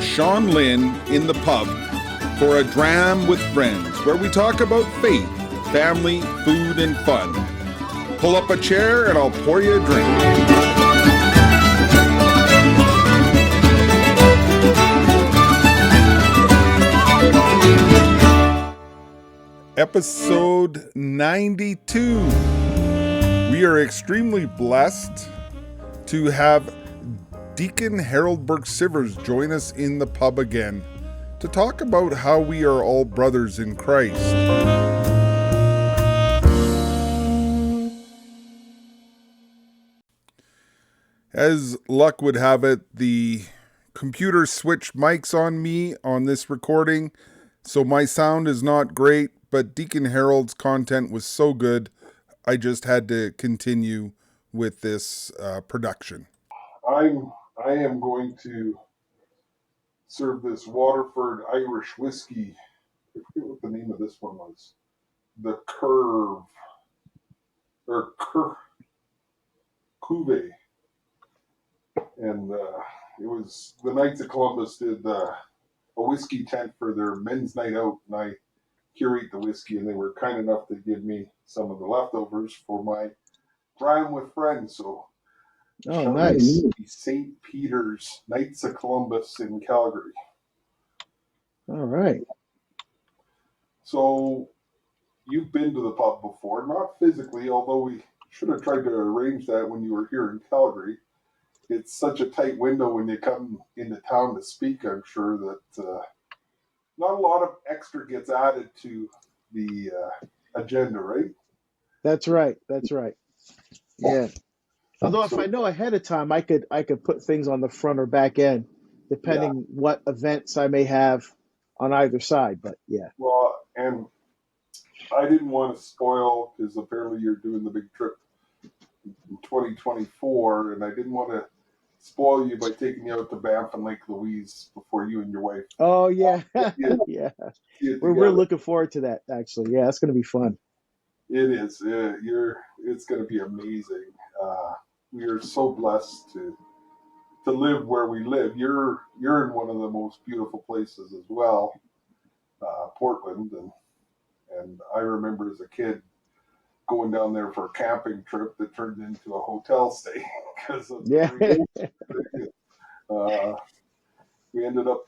Sean Lynn in the pub for a Dram with friends, where we talk about faith, family, food, and fun. Pull up a chair and I'll pour you a drink. Episode 92. We are extremely blessed to have Deacon Harold Burke Sivers join us in the pub again to talk about how we are all brothers in Christ. As luck would have it, the computer switched mics on me on this recording, so my sound is not great, but Deacon Harold's content was so good, I just had to continue with this production. I am going to serve this Waterford Irish whiskey. I forget what the name of this one was. The Cuvée. And it was the Knights of Columbus did a whiskey tent for their men's night out, and I curate the whiskey, and they were kind enough to give me some of the leftovers for my Dram with friends. So, nice. St. Peter's Knights of Columbus in Calgary. All right. So, you've been to the pub before, not physically, although we should have tried to arrange that when you were here in Calgary. It's such a tight window when you come into town to speak, I'm sure, that not a lot of extra gets added to the agenda, right? That's right. Yeah. Although if I know ahead of time, I could put things on the front or back end, depending what events I may have on either side. But yeah. Well, and I didn't want to spoil, because apparently you're doing the big trip in 2024, and I didn't want to spoil you by taking you out to Banff and Lake Louise before you and your wife. Oh yeah, yeah. We're looking forward to that. Actually, yeah, it's going to be fun. It is. It's going to be amazing. We are so blessed to live where we live. You're in one of the most beautiful places as well, Portland, and I remember as a kid going down there for a camping trip that turned into a hotel stay because of we ended up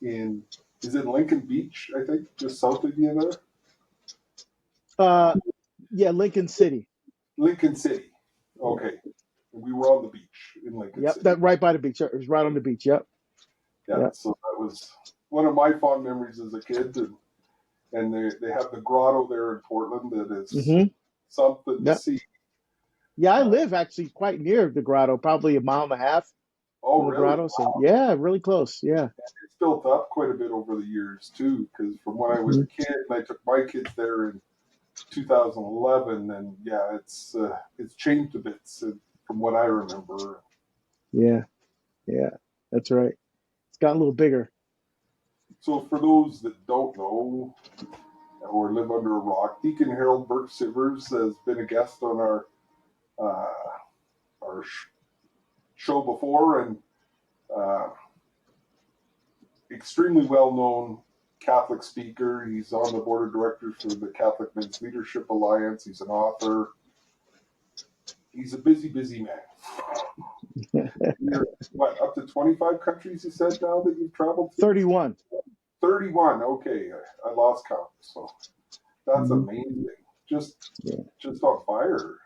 is it Lincoln Beach, I think, just south of you there? Lincoln City. Lincoln City. Okay. We were on the beach in Lincoln City. That right by the beach. It was right on the beach. Yep. Yeah. So that was one of my fond memories as a kid, and they have the grotto there in Portland that is something to see. Yeah, I live actually quite near the grotto, probably a mile and a half. Oh, really? Grotto, so yeah, really close. Yeah. It's built up quite a bit over the years too, because from when I was a kid, and I took my kids there in 2011, and yeah, it's changed a bit from what I remember. Yeah, that's right. It's gotten a little bigger. So for those that don't know or live under a rock, Deacon Harold Burke Sivers has been a guest on our show before, and extremely well-known Catholic speaker. He's on the board of directors for the Catholic Men's Leadership Alliance. He's an author. He's a busy man. You're, up to 25 countries, you said, now that you've traveled to? 31. 31, okay. I lost count, so that's amazing. Just on fire.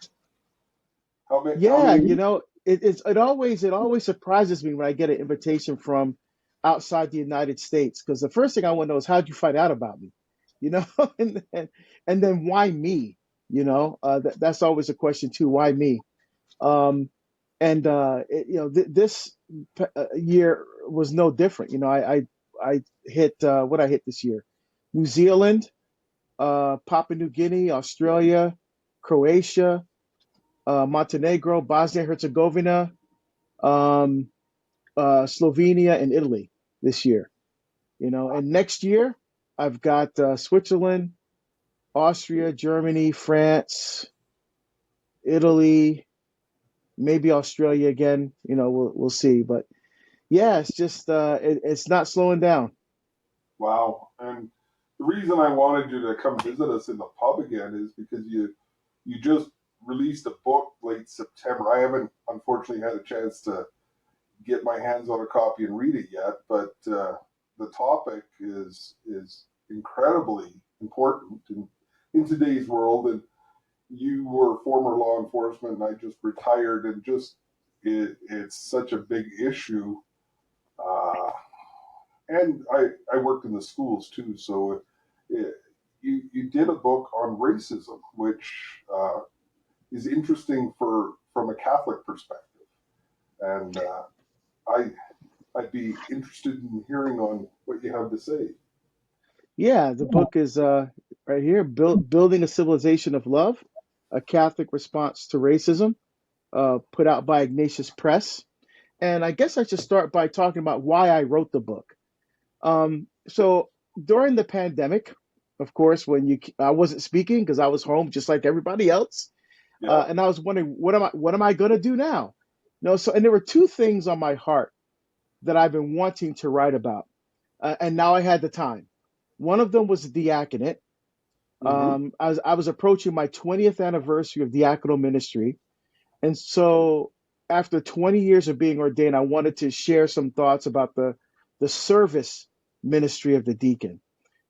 It always surprises me when I get an invitation from outside the United States, because the first thing I want to know is, how'd you find out about me? And then why me? That's always a question too. Why me? This year was no different. I hit what I hit this year: New Zealand, Papua New Guinea, Australia, Croatia, Montenegro, Bosnia Herzegovina, Slovenia, and Italy this year. And next year I've got Switzerland, Austria, Germany, France, Italy, maybe Australia again. We'll see. But Yeah, it's just it's not slowing down. Wow. And the reason I wanted you to come visit us in the pub again is because you just released a book late September. I haven't unfortunately had a chance to get my hands on a copy and read it yet, but the topic is incredibly important in today's world. And you were former law enforcement, and I just retired, and just it's such a big issue. Uh, and I worked in the schools too, so you did a book on racism, which is interesting from a Catholic perspective, and I I'd be interested in hearing on what you have to say. Yeah, the book is right here, Building a Civilization of Love, a Catholic Response to Racism, put out by Ignatius Press. And I guess I should start by talking about why I wrote the book. So during the pandemic, of course, I wasn't speaking because I was home just like everybody else, Yeah. and I was wondering what am I going to do now? So and there were two things on my heart that I've been wanting to write about, and now I had the time. One of them was diaconate. Mm-hmm. I was approaching my 20th anniversary of diaconal ministry, and so after 20 years of being ordained, I wanted to share some thoughts about the service ministry of the deacon.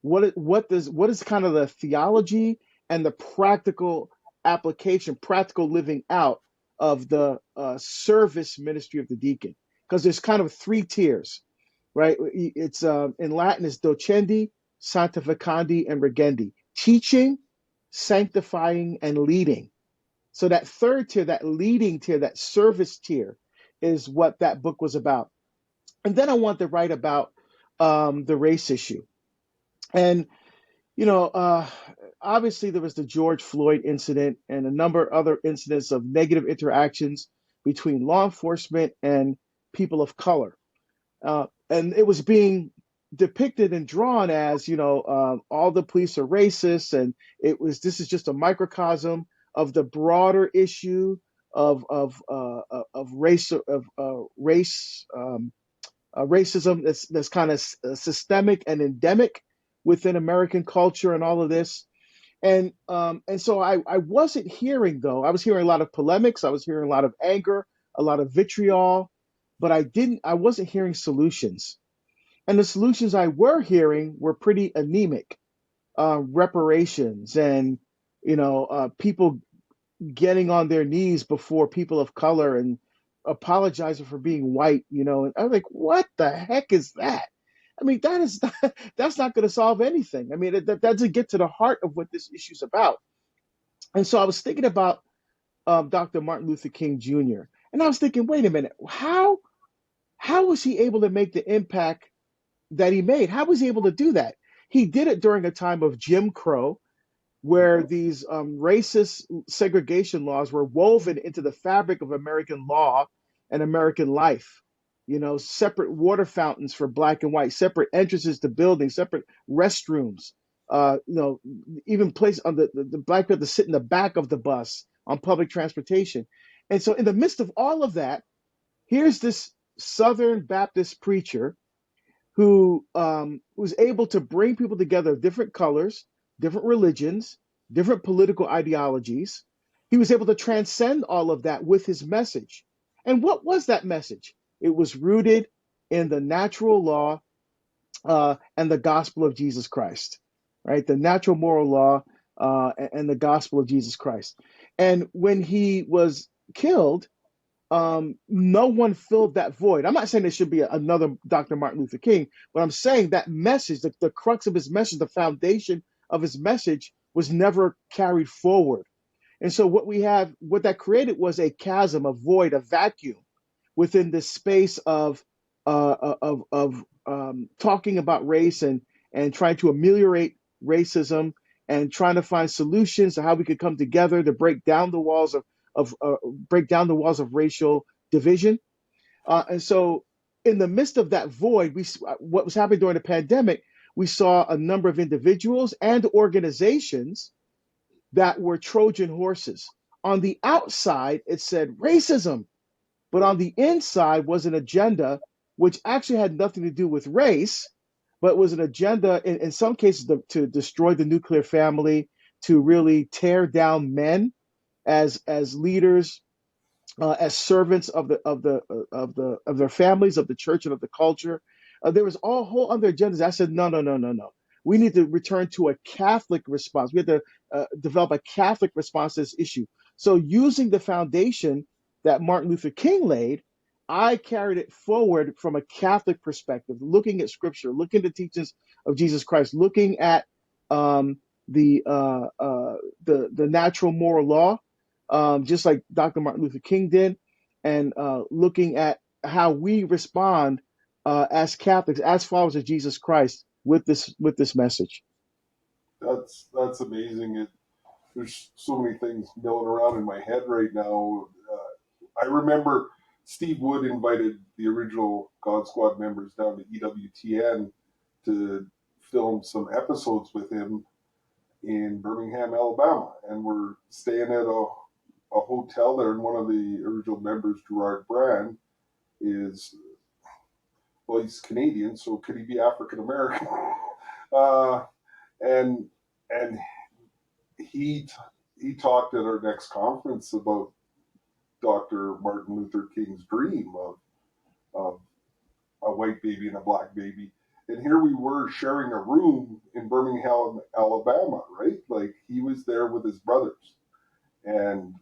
What is kind of the theology and the practical application, practical living out of the service ministry of the deacon? Because there's kind of three tiers, right? It's in Latin is docendi, sanctificandi, and regendi: teaching, sanctifying, and leading. So that third tier, that leading tier, that service tier, is what that book was about. And then I want to write about the race issue. And you know, obviously there was the George Floyd incident and a number of other incidents of negative interactions between law enforcement and people of color. And it was being depicted and drawn as, all the police are racist, and this is just a microcosm of the broader issue of racism that's kind of systemic and endemic within American culture and all of this. And so I wasn't hearing, though. I was hearing a lot of polemics. I was hearing a lot of anger, a lot of vitriol, but I wasn't hearing solutions. And the solutions I were hearing were pretty anemic. Reparations and people getting on their knees before people of color and apologizing for being white. And I'm like, what the heck is that? I mean, that's not going to solve anything. I mean, that doesn't get to the heart of what this issue is about. And so I was thinking about Dr. Martin Luther King Jr. And I was thinking, wait a minute, how was he able to make the impact that he made? How was he able to do that? He did it during a time of Jim Crow, where these racist segregation laws were woven into the fabric of American law and American life. Separate water fountains for black and white, separate entrances to buildings, separate restrooms. Uh, you know, Even place on the black people to sit in the back of the bus on public transportation. And so, in the midst of all of that, here's this Southern Baptist preacher who was able to bring people together of different colors, different religions, different political ideologies. He was able to transcend all of that with his message. And what was that message? It was rooted in the natural law and the gospel of Jesus Christ, right? The natural moral law and the gospel of Jesus Christ. And when he was killed, no one filled that void. I'm not saying there should be another Dr. Martin Luther King, but I'm saying that message, the crux of his message, the foundation of his message was never carried forward. And so what that created was a chasm, a void, a vacuum within this space of talking about race and trying to ameliorate racism and trying to find solutions to how we could come together to break down the walls of racial division. And so, in the midst of that void, what was happening during the pandemic, we saw a number of individuals and organizations that were Trojan horses. On the outside, it said racism, but on the inside was an agenda which actually had nothing to do with race, but was an agenda in some cases to destroy the nuclear family, to really tear down men as leaders, as servants of their families, of the church, and of the culture. There was all whole other agendas. I said, no, no, no, no, no. We need to return to a Catholic response. We have to develop a Catholic response to this issue. So, using the foundation that Martin Luther King laid, I carried it forward from a Catholic perspective, looking at Scripture, looking at the teachings of Jesus Christ, looking at um, the natural moral law, just like Dr. Martin Luther King did, and looking at how we respond as Catholics, as followers of Jesus Christ, with this message. That's amazing. There's so many things milling around in my head right now. I remember Steve Wood invited the original God Squad members down to EWTN to film some episodes with him in Birmingham, Alabama, and we're staying at a hotel there, and one of the original members, Gerard Brand, is, well, he's Canadian, so could he be African American? uh, and and he talked at our next conference about Dr. Martin Luther King's dream of a white baby and a black baby. And here we were sharing a room in Birmingham, Alabama, right? Like, he was there with his brothers. And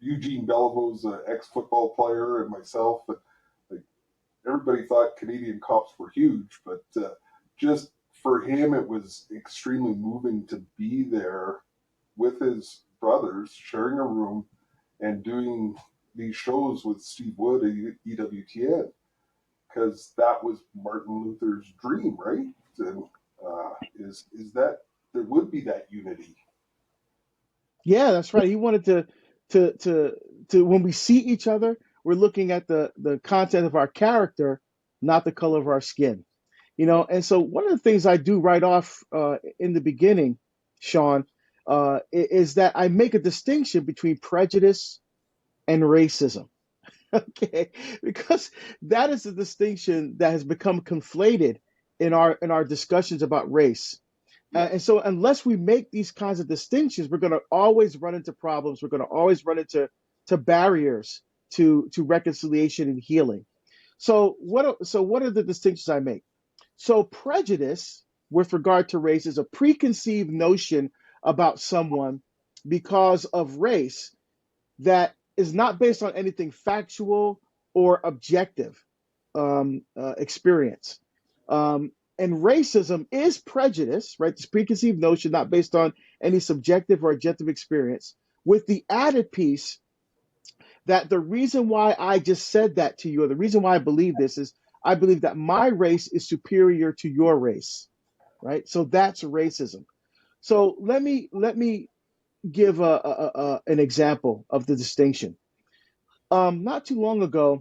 Eugene Beliveau's an ex-football player, and myself. And, like, everybody thought Canadian cops were huge, but just for him, it was extremely moving to be there with his brothers, sharing a room and doing these shows with Steve Wood at EWTN, because that was Martin Luther's dream, right? And is that there would be that unity. Yeah, that's right. He wanted to when we see each other, we're looking at the content of our character, not the color of our skin. And so one of the things I do right off in the beginning, Sean, is that I make a distinction between prejudice and racism. Okay, because that is a distinction that has become conflated in our discussions about race. Yeah. And so, unless we make these kinds of distinctions, we're going to always run into problems. We're going to always run into barriers to reconciliation and healing. So what are the distinctions I make? So, prejudice with regard to race is a preconceived notion about someone because of race that is not based on anything factual or objective experience. And racism is prejudice, right? This preconceived notion not based on any subjective or objective experience, with the added piece that the reason why I just said that to you, or the reason why I believe this, is I believe that my race is superior to your race, right? So that's racism. So let me give an example of the distinction. Not too long ago,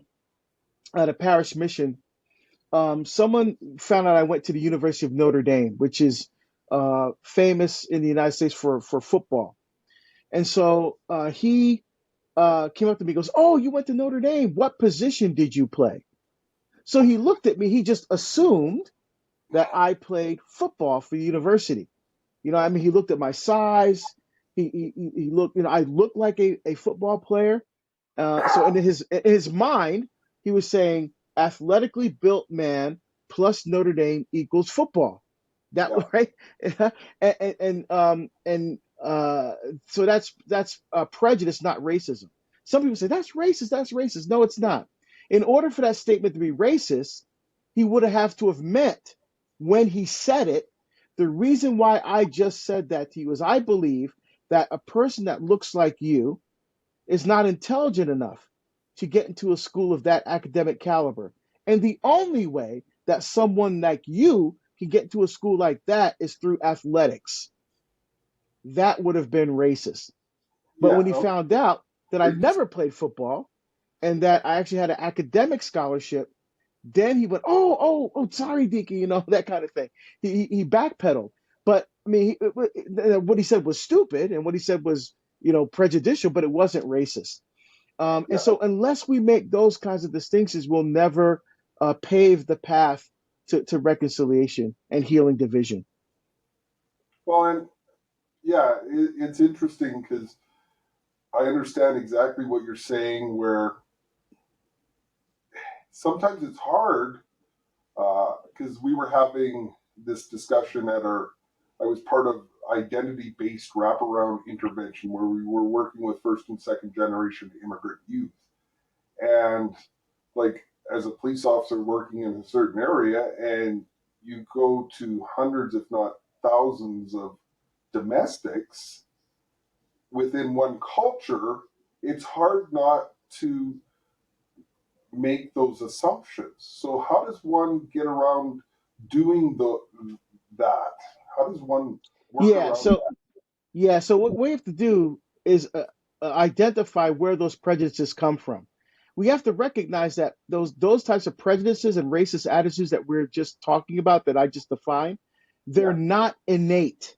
at a parish mission, someone found out I went to the University of Notre Dame, which is famous in the United States for football. And so he came up to me and goes, "Oh, you went to Notre Dame. What position did you play?" So he looked at me. He just assumed that I played football for the university. I mean, he looked at my size. He looked, I looked like a football player. So in his mind, he was saying athletically built man plus Notre Dame equals football. That Yeah. right, and so that's prejudice, not racism. Some people say that's racist. That's racist. No, it's not. In order for that statement to be racist, he would have to have meant when he said it. The reason why I just said that to you is I believe that a person that looks like you is not intelligent enough to get into a school of that academic caliber. And the only way that someone like you can get into a school like that is through athletics. That would have been racist. But Yeah. when he found out that I never played football and that I actually had an academic scholarship, then he went, oh, sorry, Deacon, that kind of thing. He backpedaled. But I mean, what he said was stupid, and what he said was, prejudicial, but it wasn't racist. And Yeah. so, unless we make those kinds of distinctions, we'll never pave the path to reconciliation and healing division. Well, and yeah, it's interesting because I understand exactly what you're saying, where sometimes it's hard because we were having this discussion at I was part of identity based wraparound intervention where we were working with first and second generation immigrant youth. And like, as a police officer working in a certain area, and you go to hundreds, if not thousands, of domestics within one culture, it's hard not to make those assumptions. So how does one get around doing that? How does one work Yeah. around So that? yeah. So what we have to do is identify where those prejudices come from. We have to recognize that those types of prejudices and racist attitudes that we're just talking about, that I just defined, they're Yeah, not innate.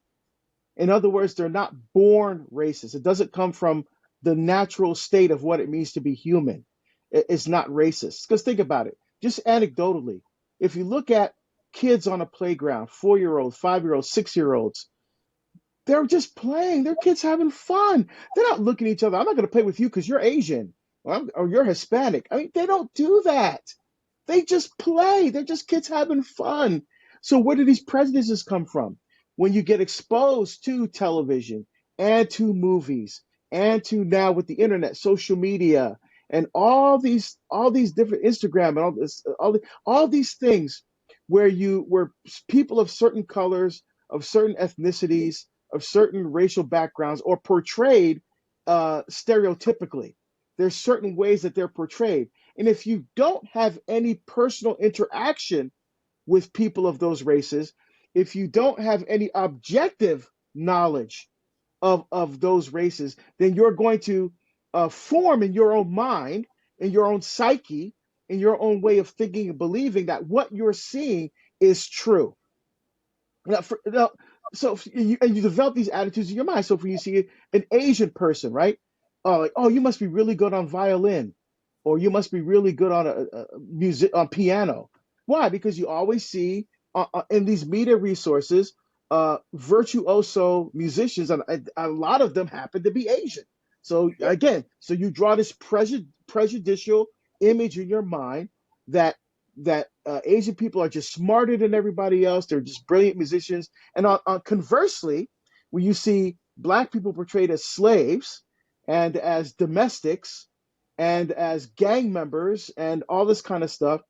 In other words, they're not born racist. It doesn't come from the natural state of what it means to be human. It's not racist. Because think about it, just anecdotally, if you look at kids on a playground, 4-year-olds, 5-year-olds, 6-year-olds, they're just playing. They're kids having fun. They're not looking at each other. I'm not going to play with you because you're Asian, or you're Hispanic. I mean, they don't do that. They just play. They're just kids having fun. So where do these prejudices come from? When you get exposed to television and to movies and to now with the internet, social media, and all these different Instagram and all these things where people of certain colors, of certain ethnicities, of certain racial backgrounds are portrayed stereotypically. There's certain ways that they're portrayed. And if you don't have any personal interaction with people of those races, if you don't have any objective knowledge of those races, then you're going to form in your own mind, in your own psyche, in your own way of thinking and believing that what you're seeing is true. Now, so and you develop these attitudes in your mind. So if you see an Asian person, right? Like, oh, you must be really good on violin, or you must be really good on a music on piano. Why? Because you always see in these media resources virtuoso musicians, and a lot of them happen to be Asian. So yeah, again, so you draw this prejudicial image in your mind that Asian people are just smarter than everybody else. They're just brilliant musicians. And conversely, when you see black people portrayed as slaves and as domestics and as gang members and all this kind of stuff,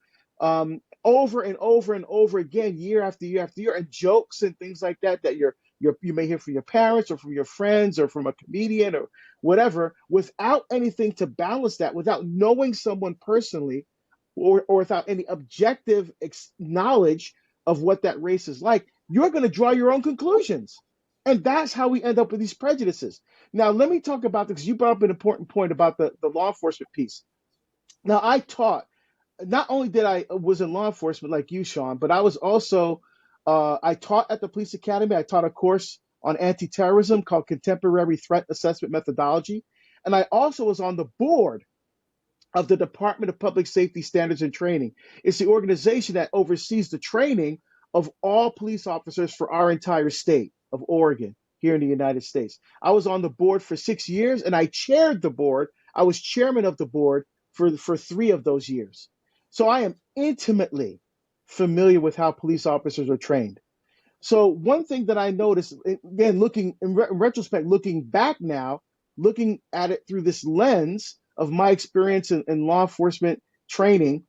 over and over and over again, year after year after year, and jokes and things like that you may hear from your parents or from your friends or from a comedian or whatever, without anything to balance that, without knowing someone personally, or without any objective knowledge of what that race is like, you're going to draw your own conclusions. And that's how we end up with these prejudices. Now, let me talk about this. You brought up an important point about the law enforcement piece. Now, I taught, not only did I was in law enforcement like you, Sean, but I was also, I taught at the police academy. I taught a course on anti-terrorism called Contemporary Threat Assessment Methodology. And I also was on the board of the Department of Public Safety Standards and Training. It's the organization that oversees the training of all police officers for our entire state of Oregon here in the United States. I was on the board for 6 years, and I chaired the board. I was chairman of the board for 3 of those years. So I am intimately familiar with how police officers are trained. So one thing that I noticed, again, looking in retrospect, looking back now, looking at it through this lens of my experience in law enforcement training,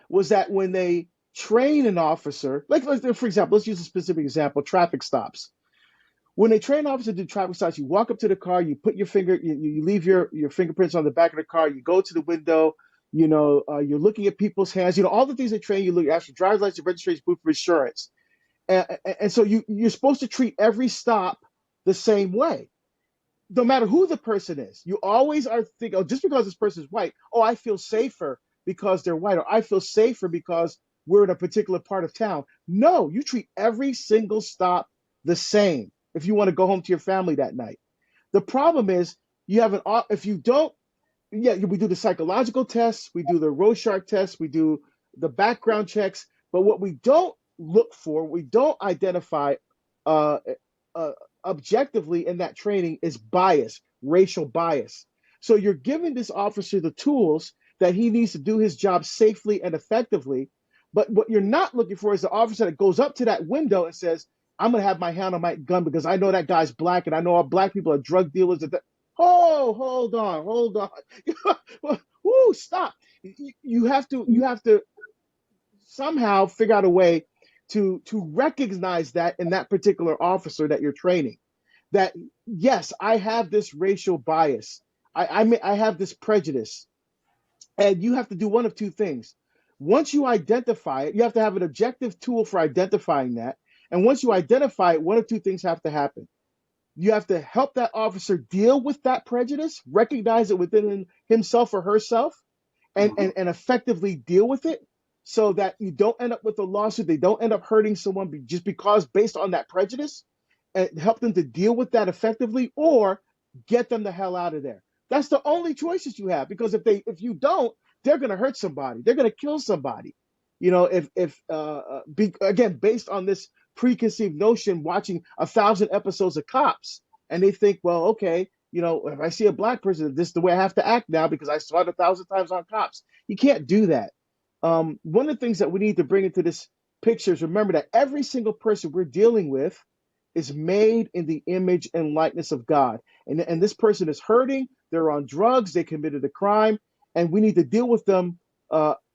was that when they train an officer, like for example, let's use a specific example: traffic stops. When they train an officer to do traffic stops, you walk up to the car, you put your finger, you leave your fingerprints on the back of the car, you go to the window, you're looking at people's hands, all the things they train you. Look, after driver's license, registration, proof of insurance. And so you're supposed to treat every stop the same way, no matter who the person is. You always are thinking, oh, just because this person is white, oh, I feel safer because they're white, or I feel safer because we're in a particular part of town. No, you treat every single stop the same if you want to go home to your family that night. The problem is you have if you don't, yeah, we do the psychological tests, we do the Rorschach test, we do the background checks. But what we don't look for, we don't identify uh, uh, objectively in that training is bias, racial bias. So you're giving this officer the tools that he needs to do his job safely and effectively. But what you're not looking for is the officer that goes up to that window and says, I'm going to have my hand on my gun because I know that guy's black and I know all black people are drug dealers. Oh, hold on. Woo, stop. You have to somehow figure out a way to recognize that in that particular officer that you're training. That yes, I have this racial bias. I have this prejudice. And you have to do one of two things. Once you identify it, you have to have an objective tool for identifying that. And once you identify it, one of two things have to happen. You have to help that officer deal with that prejudice, recognize it within himself or herself, and effectively deal with it so that you don't end up with a lawsuit. They don't end up hurting someone just because based on that prejudice, and help them to deal with that effectively or get them the hell out of there. That's the only choices you have, because if you don't, they're going to hurt somebody. They're going to kill somebody. You know, again, based on this preconceived notion, watching 1,000 episodes of Cops, and they think, well, okay, you know, if I see a black person, this is the way I have to act now because I saw it 1,000 times on Cops. You can't do that. One of the things that we need to bring into this picture is remember that every single person we're dealing with is made in the image and likeness of God. And this person is hurting, they're on drugs, they committed a crime, and we need to deal with them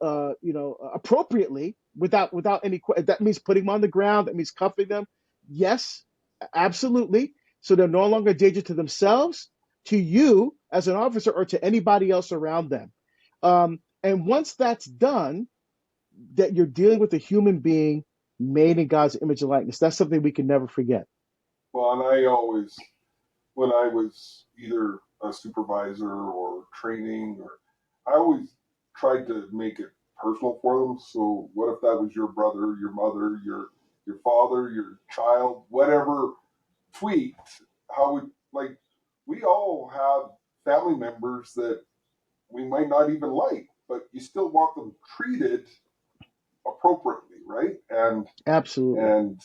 appropriately without any, that means putting them on the ground, that means cuffing them. Yes, absolutely. So they're no longer a danger to themselves, to you as an officer, or to anybody else around them. And once that's done, that you're dealing with a human being made in God's image and likeness. That's something we can never forget. Well, and I always, when I was either a supervisor or training, or I always tried to make it personal for them. So what if that was your brother, your mother, your father, your child, whatever tweaked? How would, like, we all have family members that we might not even like, but you still want them treated appropriately, right? Absolutely. And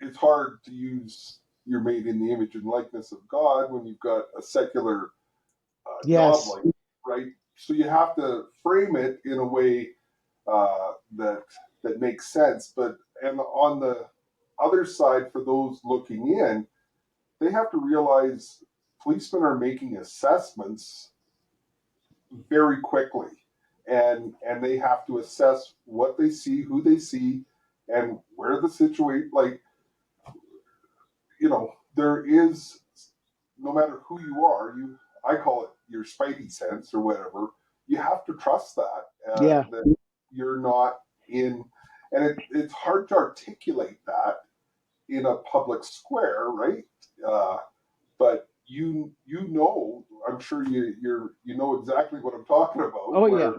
it's hard to use you're made in the image and likeness of God when you've got a secular job Yes. like that, right? So you have to frame it in a way that makes sense. But and on the other side, for those looking in, they have to realize policemen are making assessments very quickly, and they have to assess what they see, who they see, and where the situation. Like, you know, there is, no matter who you are, I call it your spidey sense or whatever. You have to trust Yeah. that you're not in, and it's hard to articulate that in a public square, right? But you know, I'm sure you know exactly what I'm talking about. Oh, yeah.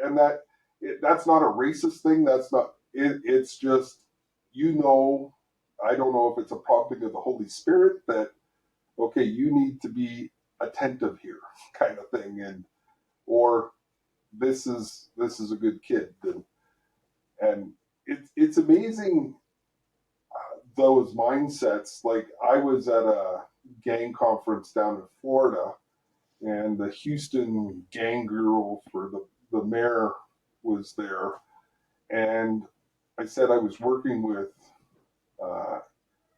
And that's not a racist thing. That's not it. It's just, you know, I don't know if it's a prompting of the Holy Spirit that, okay, you need to be attentive here, kind of thing, or this is a good kid, and it's amazing, those mindsets. Like, I was at a gang conference down in Florida, and the Houston gang bureau for the mayor was there, and I said I was working with uh,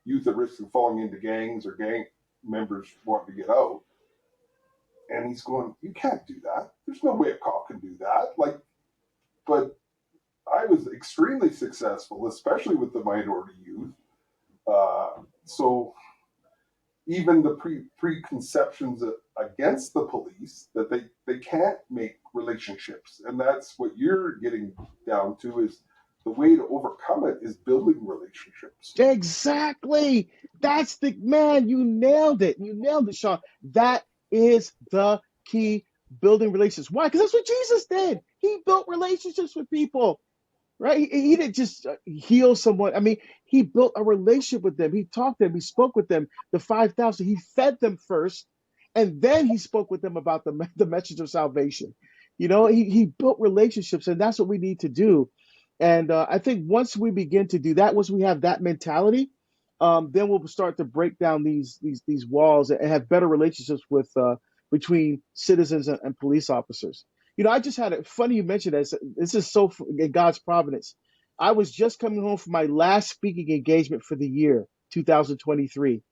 youth at risk of falling into gangs, or gang members wanting to get out. And he's going, you can't do that. There's no way a cop can do that. Like, but I was extremely successful, especially with the minority youth. So even the preconceptions against the police, that they can't make relationships, and that's what you're getting down to, is the way to overcome it is building relationships. Exactly. That's the man. You nailed it. You nailed it, Sean. That is the key, building relationships. Why? Because that's what Jesus did. He built relationships with people, right? He didn't just heal someone. I mean, he built a relationship with them. He talked to them. He spoke with them. The 5,000, he fed them first, and then he spoke with them about the message of salvation. He built relationships, and that's what we need to do. And I think once we begin to do that, once we have that mentality, then we'll start to break down these walls and have better relationships with between citizens and police officers. I just had a funny you mentioned this. This is so in God's providence. I was just coming home from my last speaking engagement for the year 2023,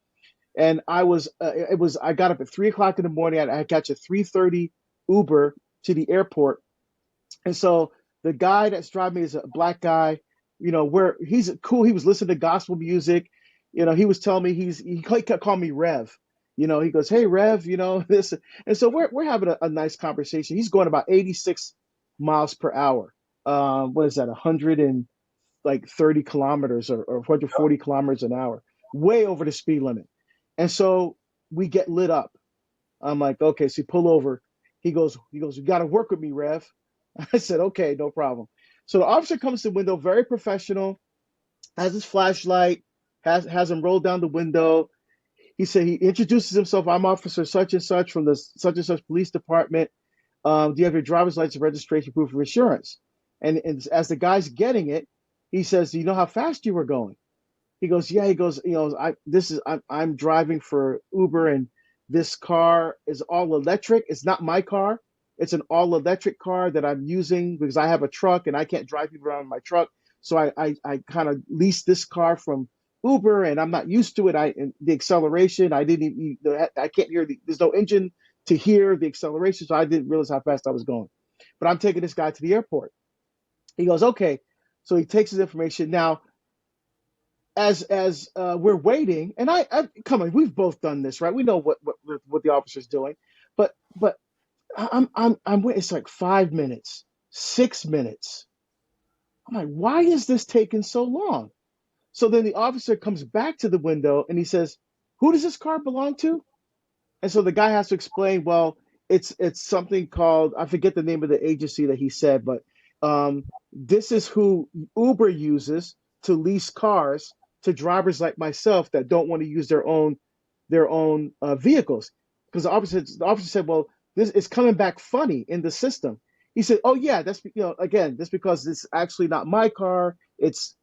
and I got up at 3 o'clock in the morning. I catch a 3:30 Uber to the airport, and so the guy that's driving me is a black guy. Where he's cool. He was listening to gospel music. He was telling me he kept calling me Rev. He goes, "Hey Rev," this, and so we're having a nice conversation. He's going about 86 miles per hour. What is that? 130 kilometers or 140 kilometers an hour, way over the speed limit. And so we get lit up. I'm like, okay, so you pull over. He goes, you got to work with me, Rev. I said, okay, no problem. So the officer comes to the window, very professional, has his flashlight, has him roll down the window. He introduces himself. I'm Officer such and such from the such and such police department. Do you have your driver's license, registration, proof of insurance? And as the guy's getting it, he says, do you know how fast you were going? He goes, yeah. He goes, I'm driving for Uber, and this car is all electric. It's not my car. It's an all electric car that I'm using because I have a truck and I can't drive people around in my truck. So I kind of leased this car from Uber, and I'm not used to it. And the acceleration, I can't hear there's no engine to hear the acceleration, so I didn't realize how fast I was going. But I'm taking this guy to the airport. He goes, okay. So he takes his information. Now, as we're waiting, and I come on, we've both done this, right? We know what the officer's doing, but I'm waiting. It's like 5 minutes, 6 minutes. I'm like, why is this taking so long? So then the officer comes back to the window and he says, "Who does this car belong to?" And so the guy has to explain, well, it's something called, I forget the name of the agency that he said, but this is who Uber uses to lease cars to drivers like myself that don't want to use their own vehicles. Because the officer said, well, this is coming back funny in the system. He said, oh yeah, that's because it's actually not my car. It's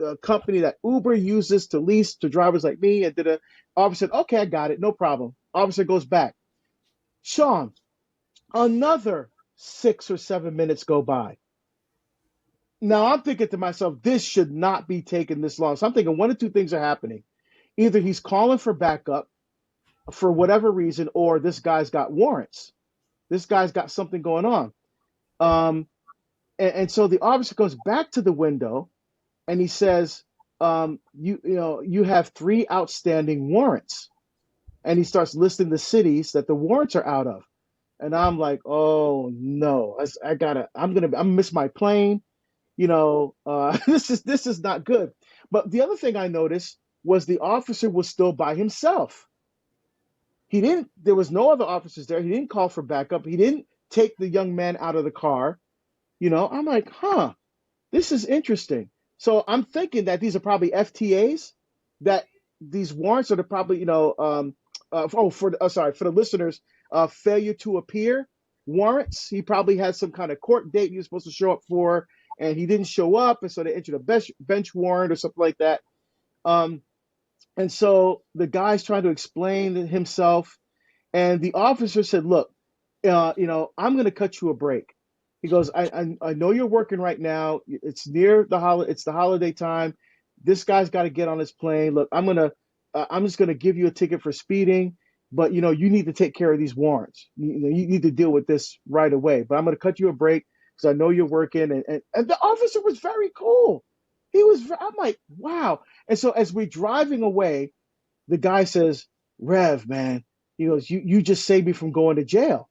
a company that Uber uses to lease to drivers like me. And the officer said, okay, I got it, no problem. Officer goes back. Sean, another 6 or 7 minutes go by. Now I'm thinking to myself, this should not be taking this long. So I'm thinking one of two things are happening. Either he's calling for backup for whatever reason, or this guy's got warrants. This guy's got something going on. And so the officer goes back to the window and he says, you have 3 outstanding warrants. And he starts listing the cities that the warrants are out of. And I'm like, oh no, I'm gonna miss my plane. This is not good. But the other thing I noticed was the officer was still by himself. There was no other officers there. He didn't call for backup. He didn't take the young man out of the car. I'm like, this is interesting. So I'm thinking that these are probably FTAs, that these warrants are probably, for the listeners, failure to appear warrants. He probably had some kind of court date he was supposed to show up for, and he didn't show up, and so they entered a bench warrant or something like that. And so the guy's trying to explain himself, and the officer said, "Look, I'm going to cut you a break." He goes, I know you're working right now. It's near it's the holiday time. This guy's got to get on his plane. Look, I'm just gonna give you a ticket for speeding, but you need to take care of these warrants. You need to deal with this right away. But I'm gonna cut you a break because I know you're working. And the officer was very cool. I'm like, wow. And so as we're driving away, the guy says, Rev, man, he goes, you just saved me from going to jail.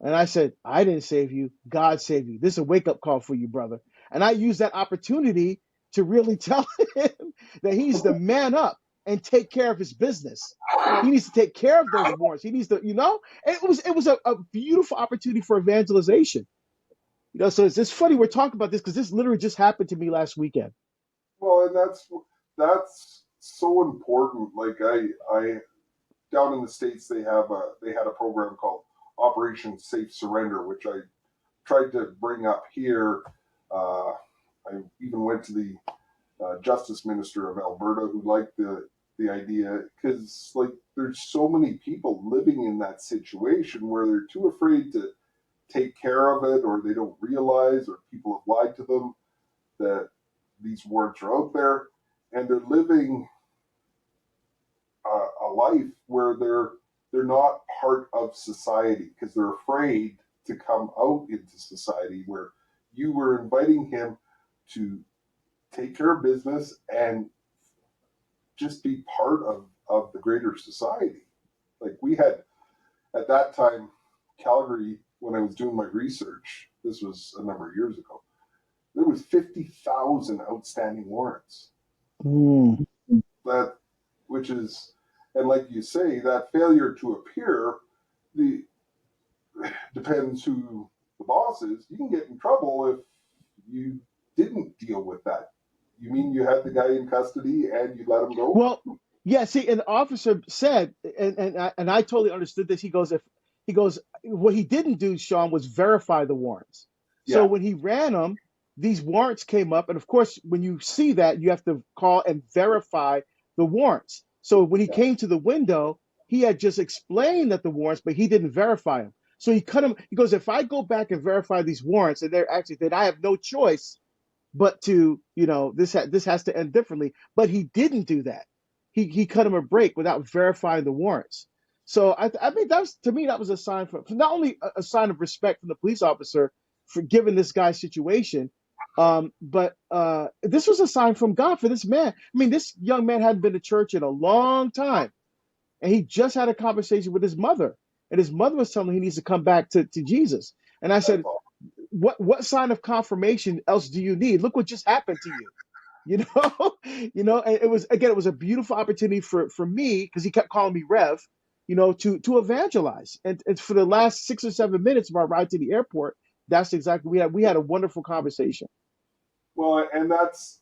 And I said, I didn't save you. God saved you. This is a wake-up call for you, brother. And I used that opportunity to really tell him that he's the man up and take care of his business. He needs to take care of those warrants. He needs to, and it was a beautiful opportunity for evangelization. So it's funny we're talking about this because this literally just happened to me last weekend. Well, and that's so important. Like I down in the States, they had a program called Operation Safe Surrender, which I tried to bring up here. I even went to the Justice Minister of Alberta who liked the idea, because like there's so many people living in that situation where they're too afraid to take care of it, or they don't realize, or people have lied to them that these warrants are out there, and they're living a life where they're not part of society because they're afraid to come out into society, where you were inviting him to take care of business and just be part of the greater society. Like we had at that time, Calgary, when I was doing my research, this was a number of years ago, there was 50,000 outstanding warrants. Mm. That, which is, and like you say, that failure to appear, the depends who the boss is. You can get in trouble if you didn't deal with that. You mean you had the guy in custody and you let him go? Well, yeah. See, and the officer said, and I totally understood this. He goes, what he didn't do, Sean, was verify the warrants. So Yeah. when he ran them, these warrants came up, and of course, when you see that, you have to call and verify the warrants. So when he Yeah. came to the window, he had just explained that the warrants, but he didn't verify them. So he cut him. He goes, if I go back and verify these warrants, and they're actually, then I have no choice but to, this has to end differently. But he didn't do that. He cut him a break without verifying the warrants. So I mean, to me, that was a sign for not only a sign of respect from the police officer for giving this guy's situation, but this was a sign from God for this man. I mean, this young man hadn't been to church in a long time, and he just had a conversation with his mother, and his mother was telling him he needs to come back to Jesus. And I said, what sign of confirmation else do you need? Look what just happened to you. And it was a beautiful opportunity for me, because he kept calling me Rev, to evangelize. And for the last 6 or 7 minutes of our ride to the airport, that's exactly we had a wonderful conversation. Well, and that's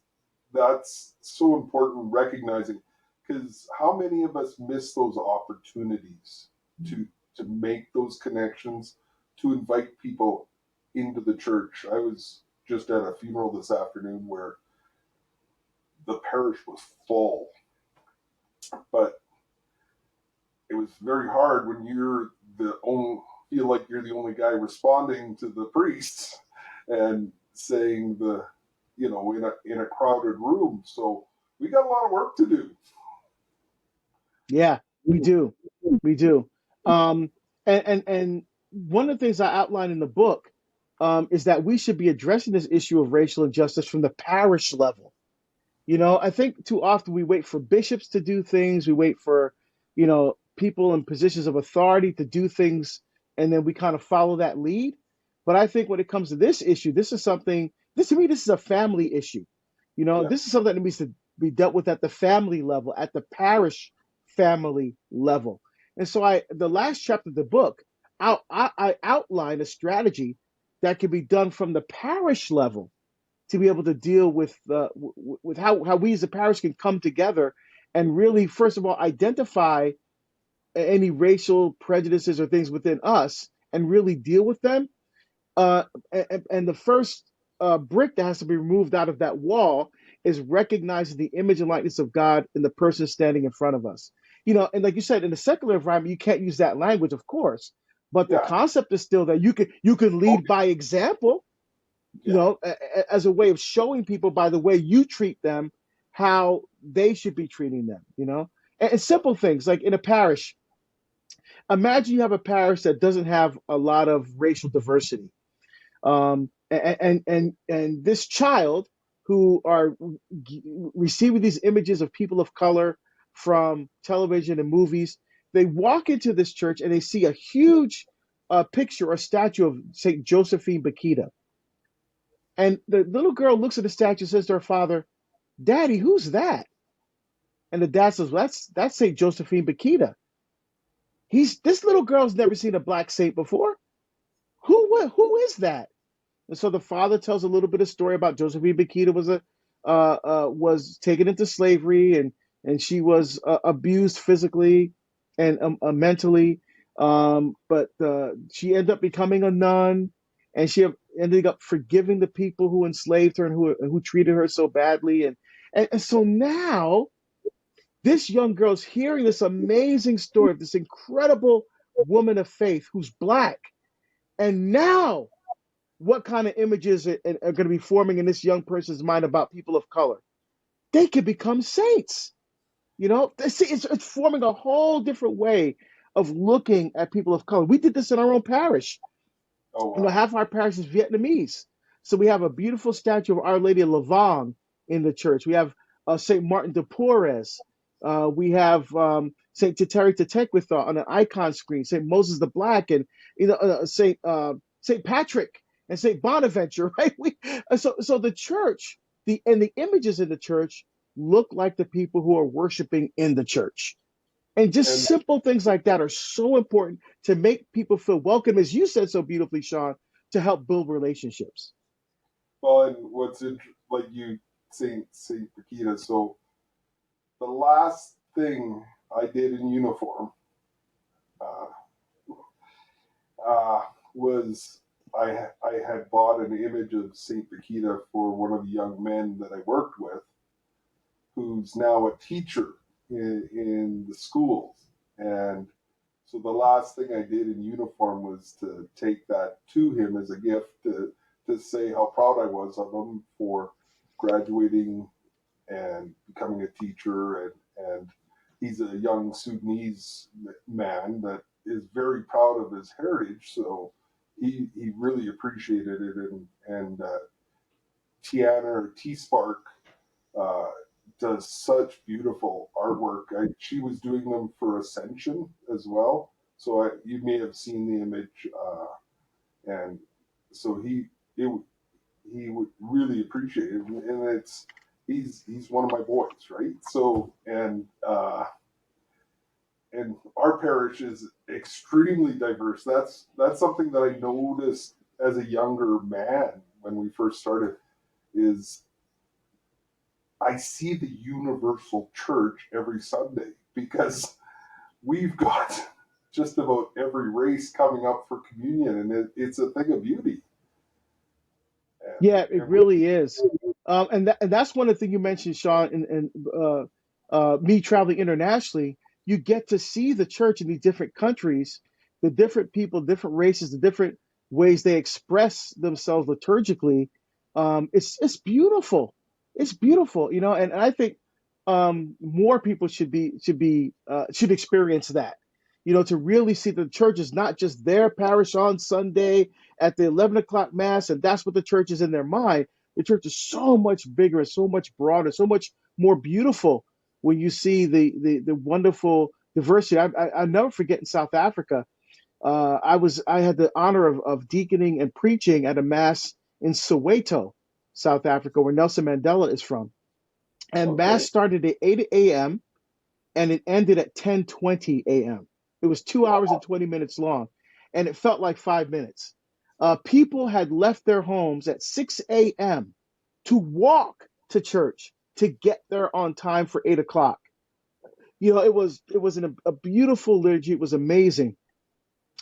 so important, recognizing, because how many of us miss those opportunities to make those connections, to invite people into the church. I was just at a funeral this afternoon where the parish was full, but it was very hard when feel like you're the only guy responding to the priests and saying in a crowded room. So we got a lot of work to do. Yeah, we do. And one of the things I outlined in the book is that we should be addressing this issue of racial injustice from the parish level. I think too often we wait for bishops to do things. We wait for, people in positions of authority to do things, and then we kind of follow that lead. But I think when it comes to this issue, this is a family issue. Yeah. This is something that needs to be dealt with at the family level, at the parish family level. And so the last chapter of the book, I outline a strategy that can be done from the parish level to be able to deal with how we as a parish can come together and really, first of all, identify any racial prejudices or things within us and really deal with them. And the first brick that has to be removed out of that wall is recognizing the image and likeness of God in the person standing in front of us. And like you said, in the secular environment, you can't use that language, of course, but the concept is still that you can lead by example. As a way of showing people by the way you treat them, how they should be treating them, and simple things like in a parish. Imagine you have a parish that doesn't have a lot of racial diversity. And this child who are receiving these images of people of color from television and movies, they walk into this church and they see a huge picture or statue of Saint Josephine Bakhita. And the little girl looks at the statue and says to her father, "Daddy, who's that?" And the dad says, "Well, that's Saint Josephine Bakhita." This little girl's never seen a black saint before. Who is that? And so the father tells a little bit of story about Josephine Bakhita was taken into slavery, and she was abused physically and mentally, but she ended up becoming a nun. and she ended up forgiving the people who enslaved her and who treated her so badly. And so now this young girl's hearing this amazing story of this incredible woman of faith who's Black. And now, what kind of images are going to be forming in this young person's mind about people of color? They could become saints. It's forming a whole different way of looking at people of color. We did this in our own parish. Oh wow. Half our parish is Vietnamese. So we have a beautiful statue of Our Lady of Lavang in the church. We have St. Martin de Porres. We have St. Teteri Tetequitha on an icon screen, St. Moses the Black, and St. Patrick and St. Bonaventure, right? So the church, the images in the church look like the people who are worshiping in the church. And just simple things like that are so important to make people feel welcome, as you said so beautifully, Sean, to help build relationships. Well, and what's like you Saint Paquita. So the last thing I did in uniform was I had bought an image of Saint Paquita for one of the young men that I worked with, who's now a teacher in the schools. And so the last thing I did in uniform was to take that to him as a gift to say how proud I was of him for graduating and becoming a teacher. And he's a young Sudanese man that is very proud of his heritage. So he really appreciated it. And Tiana or T-Spark does such beautiful artwork. She was doing them for Ascension as well. So you may have seen the image. And so he would really appreciate it. And he's one of my boys, right? So, and our parish is extremely diverse. That's something that I noticed as a younger man when we first started, is I see the universal church every Sunday, because we've got just about every race coming up for communion, and it's a thing of beauty. Yeah, it really is. And that's one of the things you mentioned, Sean, and me traveling internationally. You get to see the church in these different countries, the different people, different races, the different ways they express themselves liturgically. It's beautiful. It's beautiful, and I think more people should experience that. To really see the church is not just their parish on Sunday at the 11 o'clock mass, and that's what the church is in their mind. The church is so much bigger and so much broader, so much more beautiful when you see the wonderful diversity. I never forget in South Africa, I had the honor of deaconing and preaching at a mass in Soweto, South Africa, where Nelson Mandela is from. And mass started at 8 a.m. and it ended at 10:20 a.m. It was 2 hours and 20 minutes long, and it felt like 5 minutes. People had left their homes at 6 a.m. to walk to church to get there on time for 8 o'clock. It was a beautiful liturgy. It was amazing.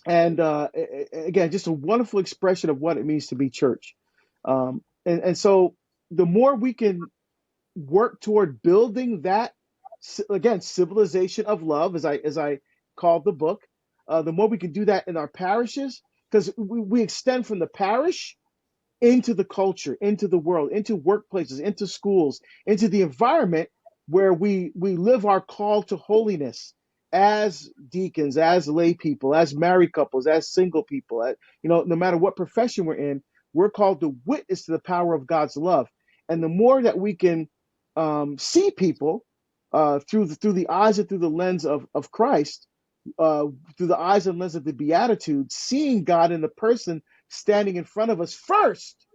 And again, just a wonderful expression of what it means to be church. And so the more we can work toward building that, again, civilization of love, as I called the book, the more we can do that in our parishes, because we extend from the parish into the culture, into the world, into workplaces, into schools, into the environment where we live our call to holiness as deacons, as lay people, as married couples, as single people. No matter what profession we're in, we're called to witness to the power of God's love. And the more that we can see people through the eyes and through the lens of Christ, through the eyes and lens of the Beatitudes, seeing God in the person standing in front of us first.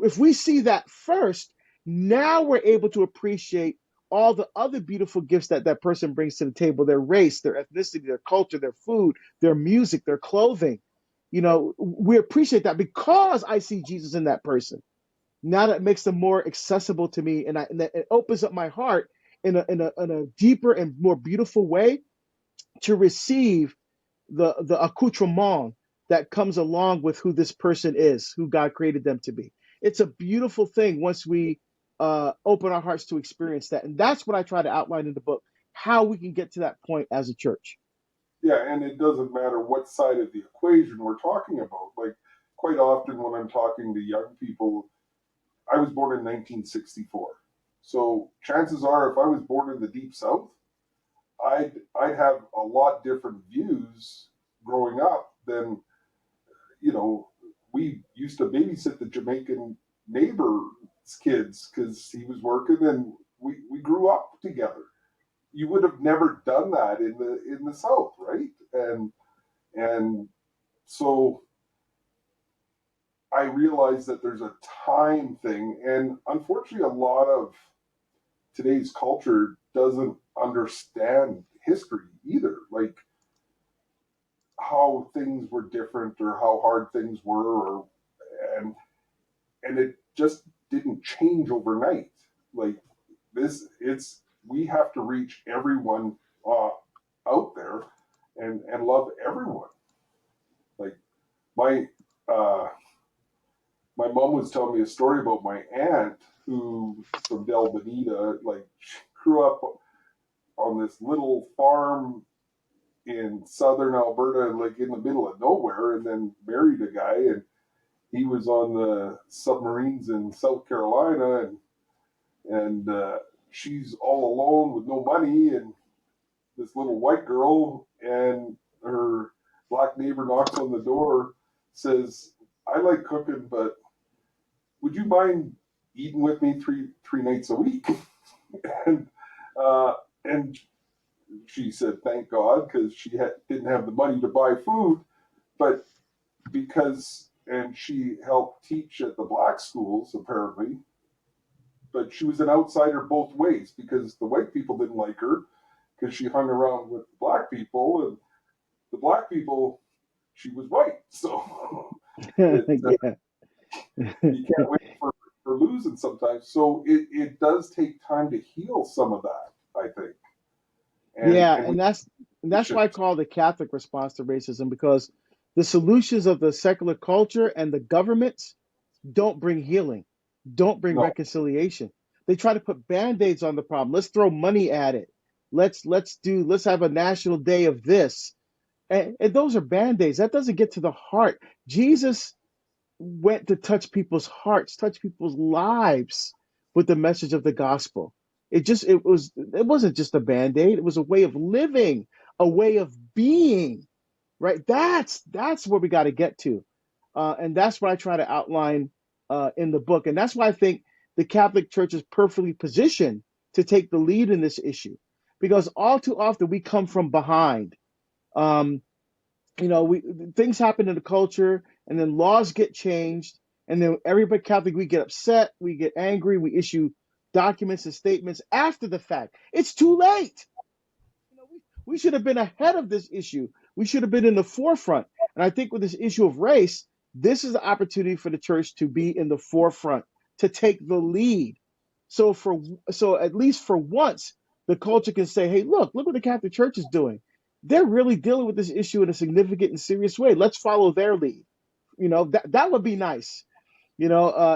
If we see that first, now we're able to appreciate all the other beautiful gifts that person brings to the table: their race, their ethnicity, their culture, their food, their music, their clothing. We appreciate that because I see Jesus in that person. Now that makes them more accessible to me, and it opens up my heart in a deeper and more beautiful way to receive the accoutrement that comes along with who this person is, who God created them to be. It's a beautiful thing once we open our hearts to experience that. And that's what I try to outline in the book, how we can get to that point as a church. Yeah, and it doesn't matter what side of the equation we're talking about. Like, quite often when I'm talking to young people, I was born in 1964. So chances are, if I was born in the Deep South, I'd have a lot different views growing up than, you know, we used to babysit the Jamaican neighbor's kids because he was working, and we grew up together. You would have never done that in the South, right? And so I realize that there's a time thing, and unfortunately, a lot of today's culture doesn't understand history either, like how things were different or how hard things were, or and and it just didn't change overnight. Like it's we have to reach everyone uh, out there and love everyone. Like my uh, my mom was telling me a story about my aunt who from Del Bonita, like she grew up on this little farm in southern Alberta, like in the middle of nowhere, and then married a guy, and he was on the submarines in South Carolina, and she's all alone with no money, and this little white girl, and her black neighbor knocks on the door, says, "I like cooking, but would you mind eating with me three nights a week?" and uh, and she said, "Thank God," because she didn't have the money to buy food, but and she helped teach at the black schools apparently, but she was an outsider both ways because the white people didn't like her because she hung around with the black people, and the black people, she was white, so it, Yeah. you can't wait for losing sometimes. So it does take time to heal some of that, I think, Yeah, and and we that's should. why I call the Catholic response to racism, because the solutions of the secular culture and the governments don't bring healing, don't bring No, reconciliation. They try to put band-aids on the problem. Let's throw money at it. Let's have a national day of this. And those are band-aids. That doesn't get to the heart. Jesus went to touch people's hearts, touch people's lives with the message of the gospel. It wasn't just a band-aid, it was a way of living, a way of being, right? That's where we got to get to. And that's what I try to outline in the book. And that's why I think the Catholic Church is perfectly positioned to take the lead in this issue. Because all too often we come from behind. Um, we things happen in the culture, and then laws get changed, and then everybody Catholic, we get upset, we get angry, we issue documents and statements after the fact. It's too late. We should have been ahead of this issue. We should have been in the forefront. And I think with this issue of race, this is the opportunity for the church to be in the forefront, to take the lead. So at least for once, the culture can say, "Hey, look what the Catholic Church is doing. They're really dealing with this issue in a significant and serious way. Let's follow their lead." That would be nice.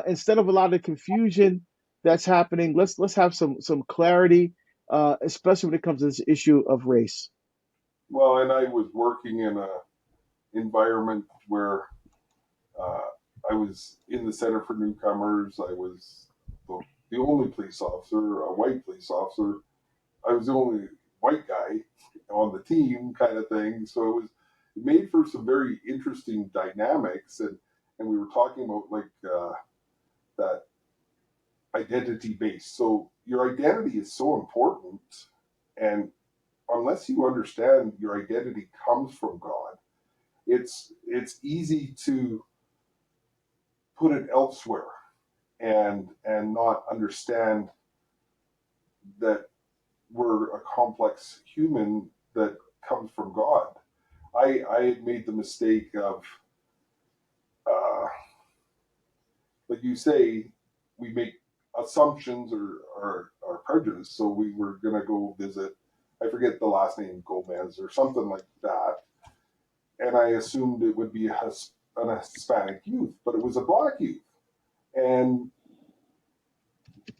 Instead of a lot of confusion that's happening, let's have some clarity, especially when it comes to this issue of race. well, and I was working in a environment where uh, I was in the Center for Newcomers. I was the only police officer, a white police officer. I was the only white guy on the team, kind of thing. So it made for some very interesting dynamics, and we were talking about like that identity base. So your identity is so important, and unless you understand your identity comes from God, it's easy to put it elsewhere and not understand that we're a complex human that comes from God. I made the mistake of, uh, like you say, we make assumptions or prejudice. So we were going to go visit, I forget the last name, Gomez or something like that. and I assumed it would be an Hispanic youth, but it was a black youth, and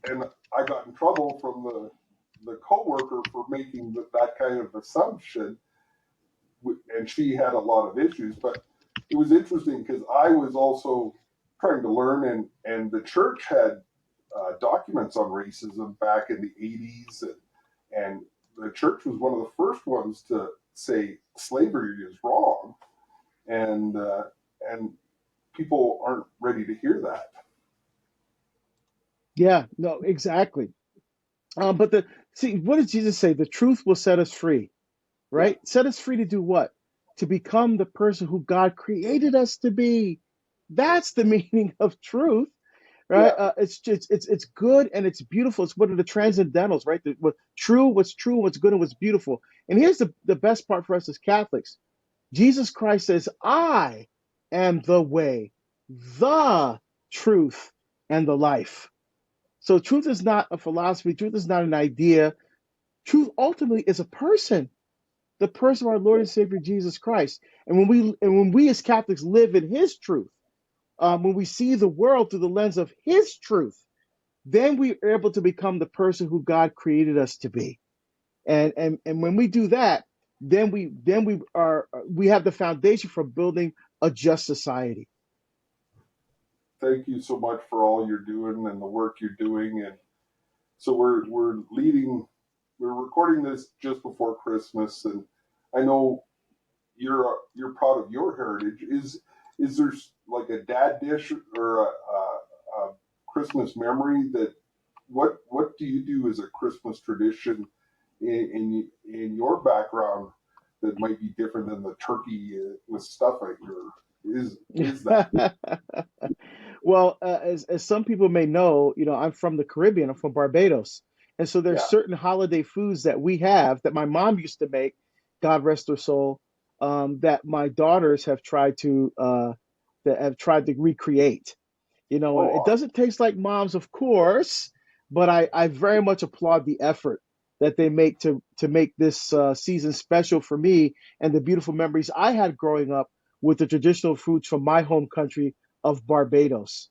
I got in trouble from the coworker for making that kind of assumption, and she had a lot of issues. But it was interesting because I was also trying to learn, and the church had documents on racism back in the 80s, and the church was one of the first ones to say slavery is wrong, and people aren't ready to hear that. Yeah, no, exactly. But what does Jesus say? The truth will set us free, Yeah, right? Set us free to do what? To become the person who God created us to be. That's the meaning of truth, right? yeah. It's good and it's beautiful. It's one of the transcendentals, right? What's true, what's good, and what's beautiful. And here's the best part for us as Catholics. Jesus Christ says, "I am the way, the truth, and the life." So truth is not a philosophy. Truth is not an idea. Truth ultimately is a person, the person of our Lord and Savior Jesus Christ. And when we as Catholics live in His truth, when we see the world through the lens of His truth, then we are able to become the person who God created us to be. And when we do that, then we have the foundation for building a just society. Thank you so much for all you're doing and the work you're doing. And so we're recording this just before Christmas, and I know you're proud of your heritage. Is there like a dad dish or a Christmas memory that what do you do as a Christmas tradition in your background that might be different than the turkey with stuff I hear? Is that? Well, as some people may know, I'm from the Caribbean. I'm from Barbados, and so there's Yeah. certain holiday foods that we have that my mom used to make, God rest her soul, that my daughters have tried to recreate. It Oh, doesn't taste like mom's, of course, but I very much applaud the effort that they make to make this season special for me and the beautiful memories I had growing up with the traditional foods from my home country of Barbados.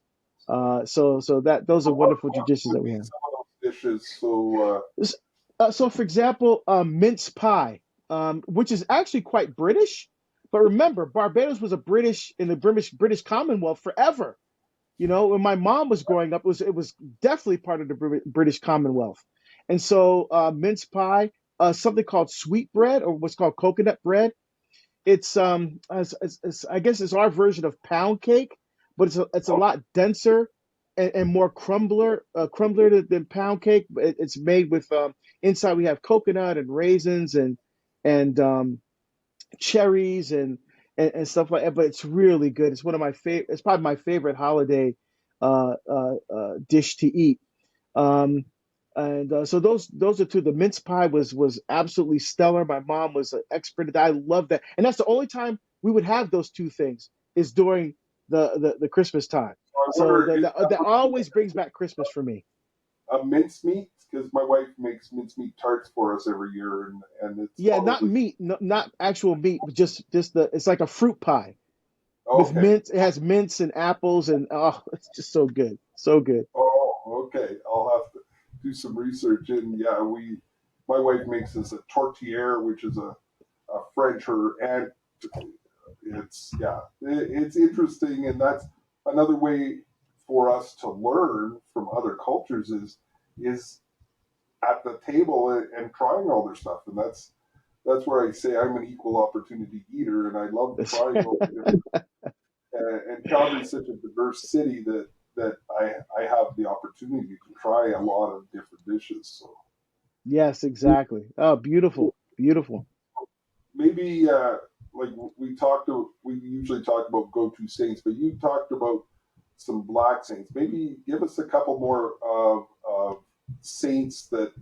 So that those are wonderful what traditions would that we be have. some of those dishes? So So, for example, mince pie, which is actually quite British. But remember, Barbados was a British Commonwealth forever. When my mom was growing up, it was definitely part of the British Commonwealth. And so mince pie, something called sweet bread or what's called coconut bread. It's I guess it's our version of pound cake, but it's a oh, lot denser and more crumbler than pound cake. It's made with inside we have coconut and raisins and cherries and stuff like that. But it's really good. It's one of my favorite. It's probably my favorite holiday dish to eat. Um, and so those are two. The mince pie was absolutely stellar. My mom was an expert at that. I love that, and that's the only time we would have those two things is during the Christmas time. I So wonder, that always brings back Christmas for me. a mincemeat? Because my wife makes mincemeat tarts for us every year, and it's Yeah, not probably meat, no, not actual meat, but just it's like a fruit pie with okay. mint. It has mints and apples, and oh, it's just so good, so good. Oh, okay. I'll have to do some research. And yeah, my wife makes this a tourtière, which is a French. Her aunt, it's yeah, it's interesting, and that's another way for us to learn from other cultures is at the table and trying all their stuff, and that's where I say I'm an equal opportunity eater, and I love trying all the different. And Calgary is such a diverse city that I have the opportunity to try a lot of different dishes. So Yes, exactly. Oh, beautiful, beautiful. maybe like we usually talk about go-to saints, but you talked about some black saints. Maybe give us a couple more of saints that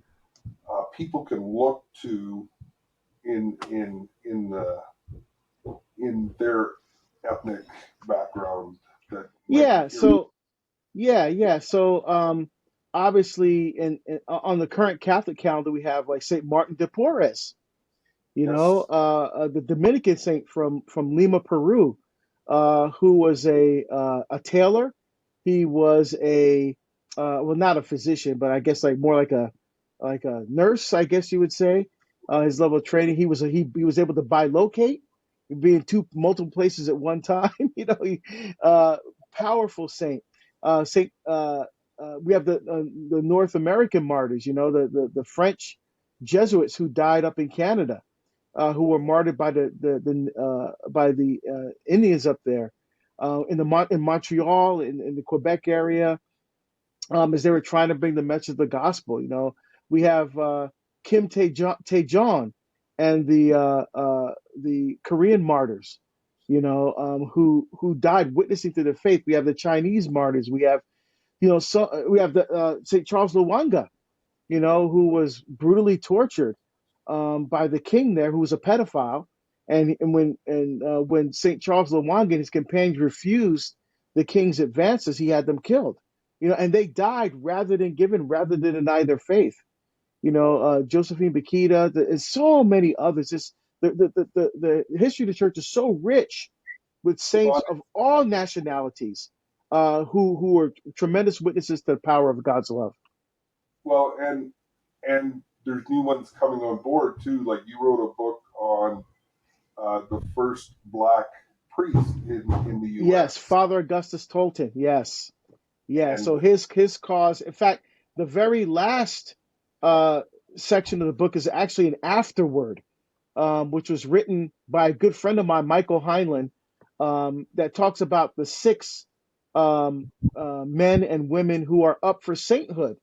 people can look to in their ethnic background that might be Yeah. here. Yeah. So obviously, on the current Catholic calendar, we have like Saint Martin de Porres. Yes. The Dominican saint from Lima, Peru, who was a tailor. He was a well, not a physician, but I guess like more like a nurse, I guess you would say. His level of training, he was able to bilocate, be in multiple places at one time. Uh, Powerful saint. Saint. We have the North American martyrs. The French Jesuits who died up in Canada, who were martyred by the Indians up there, in Montreal, in the Quebec area, as they were trying to bring the message of the gospel. We have Kim Tae-jon and the Korean martyrs, who died witnessing to the faith. We have the Chinese martyrs. We have we have the St. Charles Lwanga, who was brutally tortured by the king there, who was a pedophile. When St. Charles Lwanga and his companions refused the king's advances, he had them killed. And they died rather than deny their faith. Josephine Bakita, and so many others. The history of the church is so rich with saints Well, of all nationalities, who are tremendous witnesses to the power of God's love. well, and there's new ones coming on board too. Like you wrote a book on the first black priest in the Yes, U.S. Father Augustus Tolton. Yes, yeah. And So his cause. In fact, the very last uh, section of the book is actually an afterword, which was written by a good friend of mine, Michael Heinlein, that talks about the six men and women who are up for sainthood,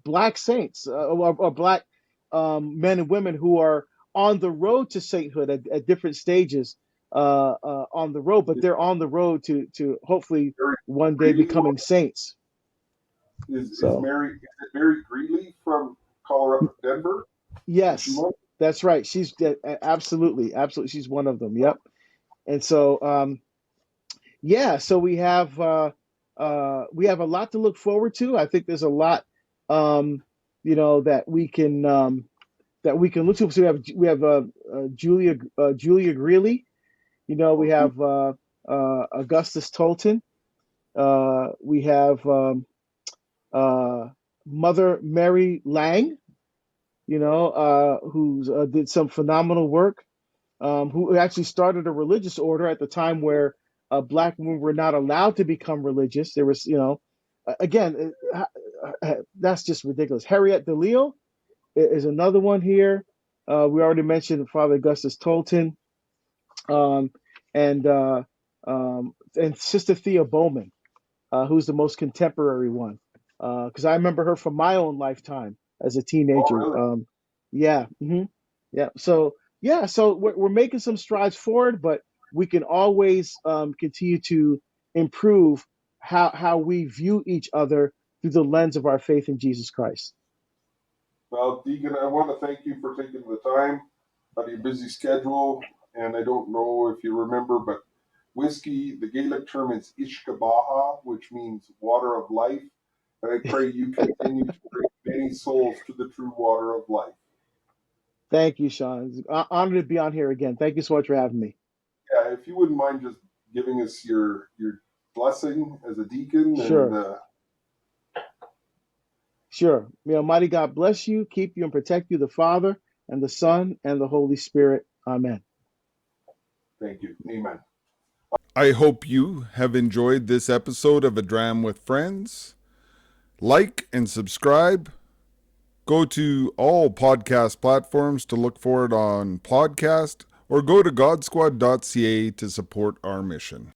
black saints, or black men and women who are on the road to sainthood at different stages on the road, but is they're on the road to hopefully Mary one day Greeley becoming saints. is So, Mary Mary Greeley from Colorado, Denver? Is she yes, one? that's right. She's absolutely, absolutely. She's one of them. Yep. And so, yeah, so we have a lot to look forward to. I think there's a lot, that we can look to. So we have Julia Greeley. We Okay. have Augustus Tolton. We have Mother Mary Lang. Who did some phenomenal work. Who actually started a religious order at the time where black women were not allowed to become religious. There was, again, that's just ridiculous. Harriet DeLille is another one here. We already mentioned Father Augustus Tolton, um, and uh, and Sister Thea Bowman, who's the most contemporary one, because I remember her from my own lifetime as a Oh, teenager. really? Yeah, yeah. So yeah, so we're making some strides forward, but we can always continue to improve how we view each other through the lens of our faith in Jesus Christ. Well, Deacon, I want to thank you for taking the time out of your busy schedule. And I don't know if you remember, but whiskey, the Gaelic term is Ishkabaha, which means water of life. And I pray you continue to bring many souls to the true water of life. Thank you, Sean. It's an honor to be on here again. Thank you so much for having me. Yeah, if you wouldn't mind just giving us your blessing as a deacon, and Sure, sure. May Almighty God bless you, keep you, and protect you, the Father and the Son and the Holy Spirit. Amen. thank you. Amen. I hope you have enjoyed this episode of A Dram with Friends. Like and subscribe. Go to all podcast platforms to look for it on podcast, or go to godsquad.ca to support our mission.